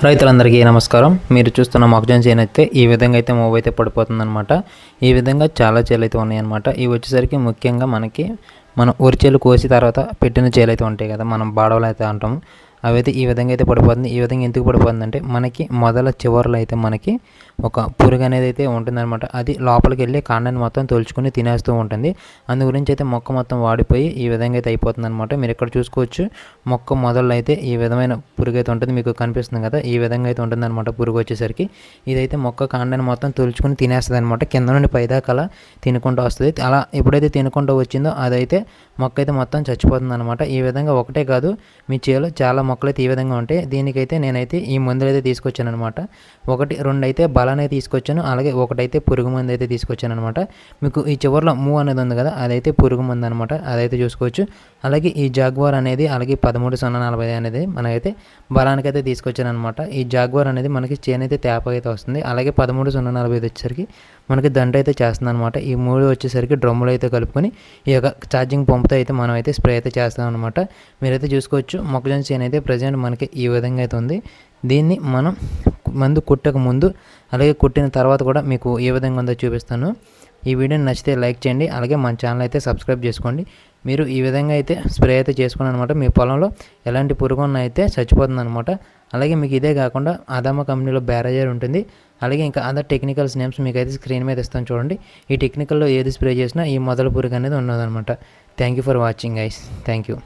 రైతులందరికీ నమస్కారం. మీరు చూస్తున్న మొక్కజొన్న చేను అయితే ఈ విధంగా అయితే మూవ్ అయితే పడిపోతుందన్నమాట. ఈ విధంగా చాలా చేలు అయితే ఉన్నాయన్నమాట. ఇవి వచ్చేసరికి ముఖ్యంగా మనం వరి చేలు కోసి తర్వాత పెట్టిన చేలు అయితే ఉంటాయి కదా, మనం బాడవలు అయితే అంటాం. అవైతే ఈ విధంగా అయితే పడిపోతుంది. ఈ విధంగా ఎందుకు పడిపోతుందంటే మనకి మొదల చివరిలో అయితే మనకి ఒక పురుగు అనేది అయితే ఉంటుందన్నమాట. అది లోపలికి వెళ్ళి కాండాన్ని మొత్తం తోలుచుకొని తినేస్తూ ఉంటుంది. అందు గురించి అయితే మొక్క మొత్తం వాడిపోయి ఈ విధంగా అయితే అయిపోతుందన్నమాట. మీరు ఇక్కడ చూసుకోవచ్చు, మొక్క మొదల్లో అయితే ఈ విధమైన పురుగు అయితే ఉంటుంది. మీకు కనిపిస్తుంది కదా, ఈ విధంగా అయితే ఉంటుందన్నమాట. పురుగు వచ్చేసరికి ఇదైతే మొక్క కాండాన్ని మొత్తం తోలుచుకొని తినేస్తుంది అనమాట. కింద నుండి పైదాకా అలా తినుకుంటూ వస్తుంది. అలా ఎప్పుడైతే తినుకుంటూ వచ్చిందో అదైతే మొక్క అయితే మొత్తం చచ్చిపోతుంది అనమాట. ఈ విధంగా ఒకటే కాదు, మీ చేలో చాలా మొక్కలు అయితే ఈ విధంగా ఉంటాయి. దీనికైతే నేనైతే ఈ మందులు అయితే తీసుకొచ్చాను అనమాట. 2 అయితే బలాన్ని తీసుకొచ్చాను, అలాగే ఒకటైతే పురుగు మందు అయితే తీసుకొచ్చాను అనమాట. మీకు ఈ చివరిలో అనేది ఉంది కదా, అదైతే పురుగు మందు అనమాట. అదైతే చూసుకోవచ్చు. అలాగే ఈ జాగ్వార్ అనేది, అలాగే 13-0-40 అనేది మనకైతే బలానికైతే తీసుకొచ్చాను అనమాట. ఈ జాగ్వార్ అనేది మనకి చేను అయితే తేపగా అయితే వస్తుంది. అలాగే 13-0-40 వచ్చేసరికి మనకి దండ అయితే చేస్తుంది అనమాట. ఈ 3 వచ్చేసరికి డ్రమ్ములు అయితే కలుపుకొని ఈ యొక్క ఛార్జింగ్ పంపుతో అయితే మనం అయితే స్ప్రే అయితే చేస్తాం అనమాట. మీరైతే చూసుకోవచ్చు, మొక్కజొన్న చేను అయితే ప్రజెంట్ మనకి ఈ విధంగా అయితే ఉంది. దీన్ని మనం మందు కుట్టక ముందు అలాగే కుట్టిన తర్వాత కూడా మీకు ఏ విధంగా ఉందో చూపిస్తాను. ఈ వీడియోని నచ్చితే లైక్ చేయండి, అలాగే మన ఛానల్ అయితే సబ్స్క్రైబ్ చేసుకోండి. మీరు ఈ విధంగా అయితే స్ప్రే అయితే చేసుకోండి అనమాట. మీ పొలంలో ఎలాంటి పురుగు ఉన్నా అయితే చచ్చిపోతుంది అనమాట. అలాగే మీకు ఇదే కాకుండా అదామా కంపెనీలో బ్యారేజర్ ఉంటుంది. అలాగే ఇంకా అదర్ టెక్నికల్స్ నేమ్స్ మీకు అయితే స్క్రీన్ మీద ఇస్తాను చూడండి. ఈ టెక్నికల్లో ఏది స్ప్రే చేసినా ఈ మొదల పురుగు అనేది ఉన్నదనమాట. Thank you for watching guys. Thank you.